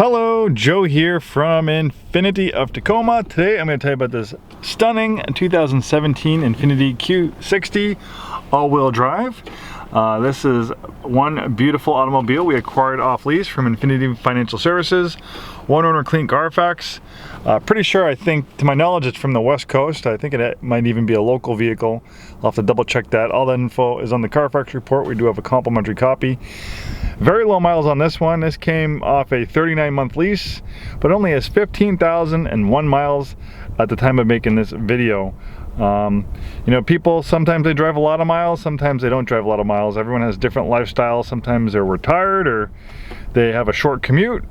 Hello, Joe here from Infiniti of Tacoma. Today I'm going to tell you about this stunning 2017 Infiniti Q60 all-wheel drive. This is one beautiful automobile we acquired off lease from Infiniti Financial Services. One owner, clean Carfax. Pretty sure, I think, to my knowledge, it's from the West Coast. I think it might even be a local vehicle. I'll have to double check that. All that info is on the Carfax report. We do have a complimentary copy. Very low miles on this one. This came off a 39-month lease, but only has 15,001 miles at the time of making this video. You know, people, sometimes they drive a lot of miles, sometimes they don't drive a lot of miles. Everyone has different lifestyles. Sometimes they're retired or they have a short commute.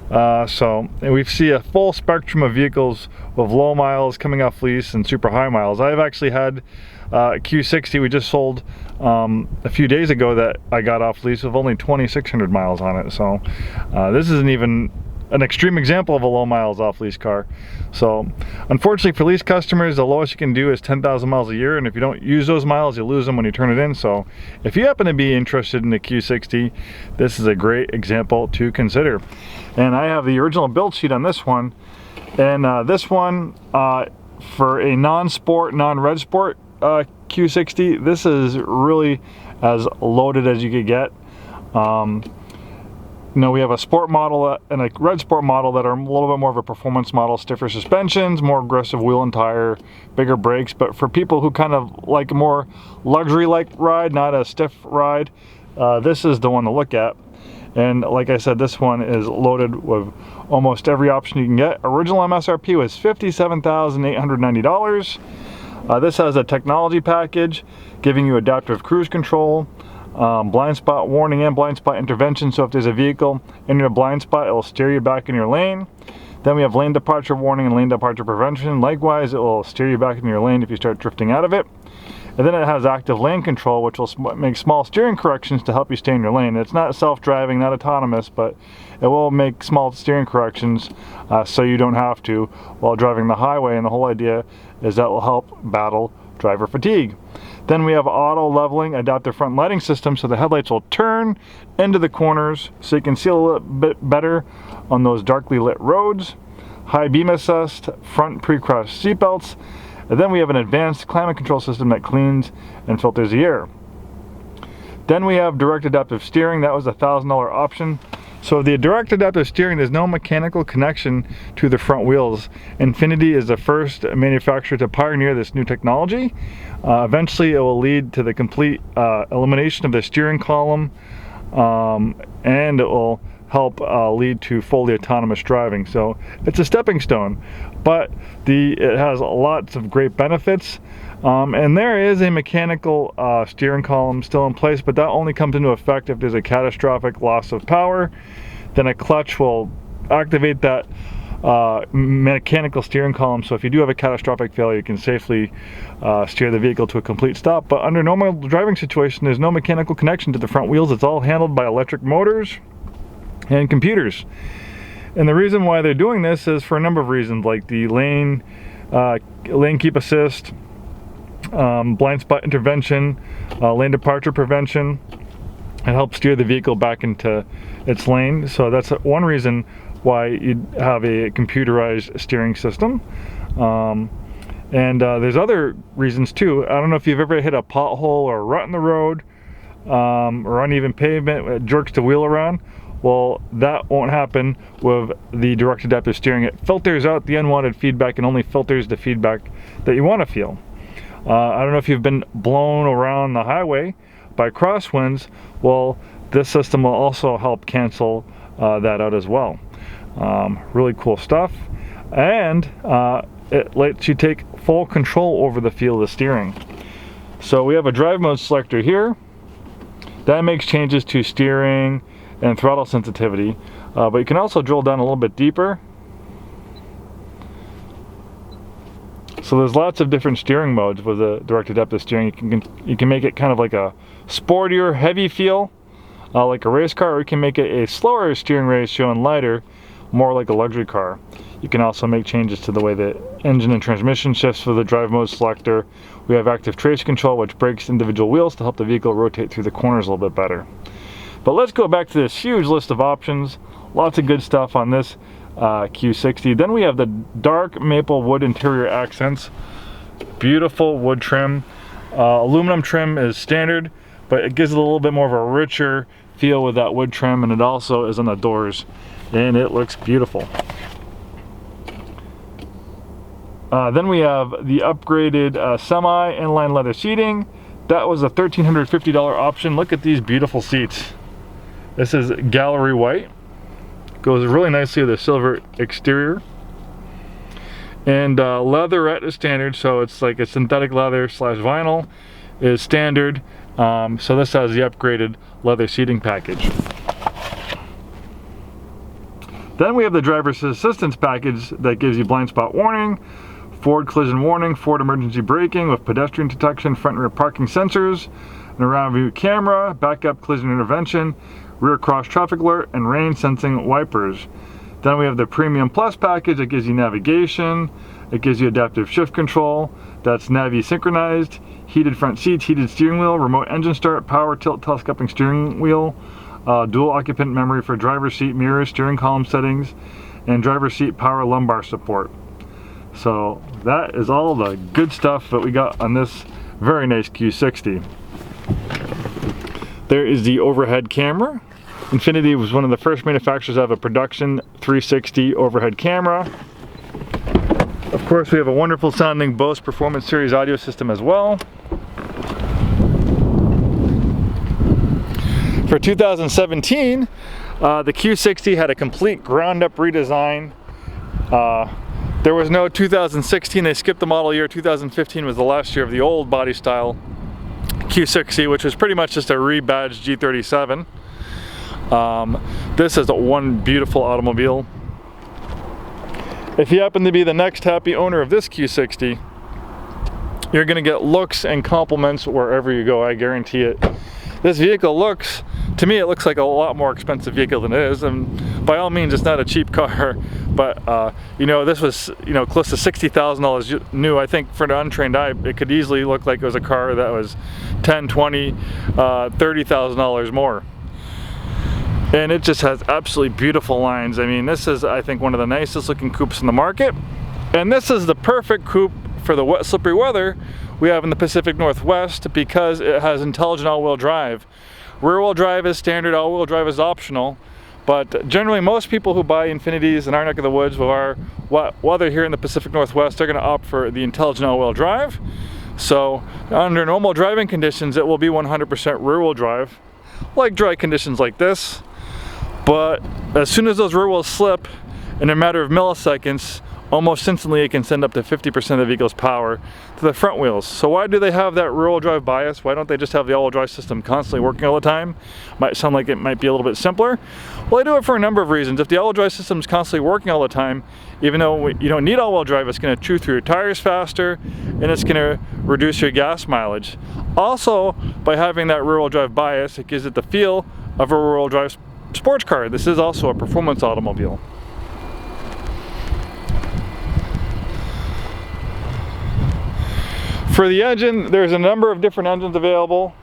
So we see a full spectrum of vehicles with low miles coming off lease and super high miles. I've actually had Q60 we just sold a few days ago that I got off lease with only 2,600 miles on it. So this isn't even an extreme example of a low miles off lease car. So unfortunately for lease customers, the lowest you can do is 10,000 miles a year, and if you don't use those miles, you lose them when you turn it in. So if you happen to be interested in the Q60, this is a great example to consider. And I have the original build sheet on this one, and this one for a non-sport, non-red sport Q60, this is really as loaded as you could get. You know, we have a sport model and a red sport model that are a little bit more of a performance model, stiffer suspensions, more aggressive wheel and tire, bigger brakes. But for people who kind of like a more luxury-like ride, not a stiff ride, this is the one to look at. And like I said, this one is loaded with almost every option you can get. Original MSRP was $57,890. This has a technology package giving you adaptive cruise control, blind spot warning and blind spot intervention. So if there's a vehicle in your blind spot, it will steer you back in your lane. Then we have lane departure warning and lane departure prevention. Likewise, it will steer you back in your lane if you start drifting out of it. And then it has active lane control, which will make small steering corrections to help you stay in your lane. It's not self-driving, not autonomous, but it will make small steering corrections so you don't have to while driving the highway. And the whole idea is that will help battle driver fatigue. Then we have auto leveling, adaptive front lighting system, so the headlights will turn into the corners so you can see a little bit better on those darkly lit roads. High beam assist, front pre-crash seatbelts. And then we have an advanced climate control system that cleans and filters the air. Then we have direct adaptive steering. That was a $1,000 option. So the direct adaptive steering, there's no mechanical connection to the front wheels. Infiniti is the first manufacturer to pioneer this new technology. Eventually it will lead to the complete elimination of the steering column, and it will help lead to fully autonomous driving. So it's a stepping stone, but it has lots of great benefits. And there is a mechanical steering column still in place, but that only comes into effect if there's a catastrophic loss of power. Then a clutch will activate that mechanical steering column. So if you do have a catastrophic failure, you can safely steer the vehicle to a complete stop. But under normal driving situation, there's no mechanical connection to the front wheels. It's all handled by electric motors and computers. And the reason why they're doing this is for a number of reasons, like the lane keep assist, blind spot intervention, lane departure prevention. It helps steer the vehicle back into its lane. So that's one reason why you'd have a computerized steering system. And there's other reasons too. I don't know if you've ever hit a pothole or a rut in the road, or uneven pavement, it jerks the wheel around. Well, that won't happen with the direct adaptive steering. It filters out the unwanted feedback and only filters the feedback that you want to feel. I don't know if you've been blown around the highway by crosswinds. Well, this system will also help cancel that out as well. Really cool stuff. And it lets you take full control over the feel of the steering. So we have a drive mode selector here. That makes changes to steering and throttle sensitivity, but you can also drill down a little bit deeper. So there's lots of different steering modes with the direct adaptive steering. You can make it kind of like a sportier, heavy feel, like a race car, or you can make it a slower steering ratio and lighter, more like a luxury car. You can also make changes to the way the engine and transmission shifts for the drive mode selector. We have active traction control, which brakes individual wheels to help the vehicle rotate through the corners a little bit better. But let's go back to this huge list of options. Lots of good stuff on this Q60. Then we have the dark maple wood interior accents. Beautiful wood trim. Aluminum trim is standard, but it gives it a little bit more of a richer feel with that wood trim, and it also is on the doors, and it looks beautiful. Then we have the upgraded semi inline leather seating. That was a $1,350 option. Look at these beautiful seats. This is gallery white. Goes really nicely with the silver exterior. And leatherette is standard, so it's like a synthetic leather / vinyl is standard. So this has the upgraded leather seating package. Then we have the driver's assistance package that gives you blind spot warning, forward collision warning, forward emergency braking with pedestrian detection, front and rear parking sensors, an around view camera, backup collision intervention, rear cross traffic alert, and rain sensing wipers. Then we have the Premium Plus package that gives you navigation, it gives you adaptive shift control, that's Navi synchronized, heated front seats, heated steering wheel, remote engine start, power tilt telescoping steering wheel, dual occupant memory for driver's seat mirrors, steering column settings, and driver's seat power lumbar support. So that is all the good stuff that we got on this very nice Q60. There is the overhead camera. Infiniti was one of the first manufacturers to have a production 360 overhead camera. Of course, we have a wonderful sounding Bose Performance Series audio system as well. For 2017, the Q60 had a complete ground up redesign. There was no 2016, they skipped the model year. 2015 was the last year of the old body style Q60, which was pretty much just a rebadged G37. This is one beautiful automobile. If you happen to be the next happy owner of this Q60, you're going to get looks and compliments wherever you go, I guarantee it. This vehicle looks, to me, it looks like a lot more expensive vehicle than it is, and by all means, it's not a cheap car, but you know, this was, you know, close to $60,000 new. I think for an untrained eye, it could easily look like it was a car that was $10, $20, $30,000 more. And it just has absolutely beautiful lines. I mean, this is, I think, one of the nicest looking coupes in the market. And this is the perfect coupe for the wet, slippery weather we have in the Pacific Northwest because it has intelligent all-wheel drive. Rear-wheel drive is standard, all-wheel drive is optional. But generally, most people who buy Infinitis in our neck of the woods with our wet weather here in the Pacific Northwest, they're going to opt for the intelligent all-wheel drive. So under normal driving conditions, it will be 100% rear-wheel drive, like dry conditions like this. But as soon as those rear wheels slip, in a matter of milliseconds, almost instantly it can send up to 50% of the vehicle's power to the front wheels. So why do they have that rear-wheel drive bias? Why don't they just have the all-wheel drive system constantly working all the time? Might sound like it might be a little bit simpler. Well, they do it for a number of reasons. If the all-wheel drive system is constantly working all the time, even though you don't need all-wheel drive, it's going to chew through your tires faster, and it's going to reduce your gas mileage. Also, by having that rear-wheel drive bias, it gives it the feel of a rear-wheel drive sports car. This is also a performance automobile. For the engine, there's a number of different engines available.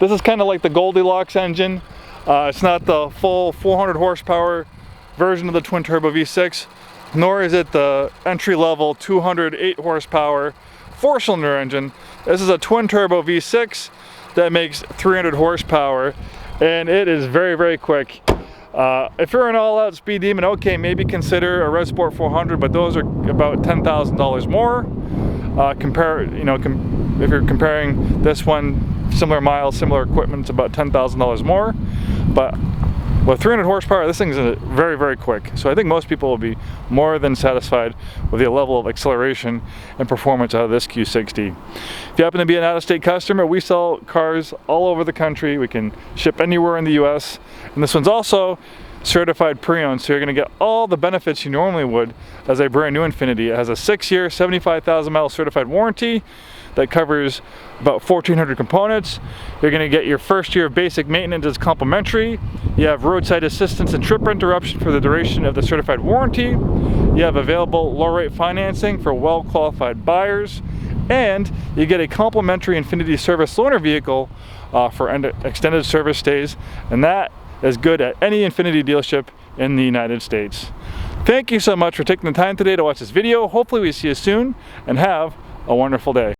This is kind of like the Goldilocks engine. It's not the full 400 horsepower version of the twin turbo V6, nor is it the entry-level 208 horsepower four-cylinder engine. This is a twin turbo V6 that makes 300 horsepower, and it is very, very quick. If you're an all-out speed demon, okay, maybe consider a Red Sport 400, but those are about $10,000 more. If you're comparing this one, similar miles, similar equipment, it's about $10,000 more. But with 300 horsepower, this thing is very, very quick. So I think most people will be more than satisfied with the level of acceleration and performance out of this Q60. If you happen to be an out-of-state customer, we sell cars all over the country. We can ship anywhere in the US. And this one's also certified pre-owned, so you're going to get all the benefits you normally would as a brand new Infiniti. It has a 6-year, 75,000 mile certified warranty that covers about 1,400 components. You're going to get your first year of basic maintenance as complimentary. You have roadside assistance and trip interruption for the duration of the certified warranty. You have available low rate financing for well-qualified buyers. And you get a complimentary Infiniti service loaner vehicle for extended service stays, and that is good at any Infiniti dealership in the United States. Thank you so much for taking the time today to watch this video. Hopefully we see you soon, and have a wonderful day.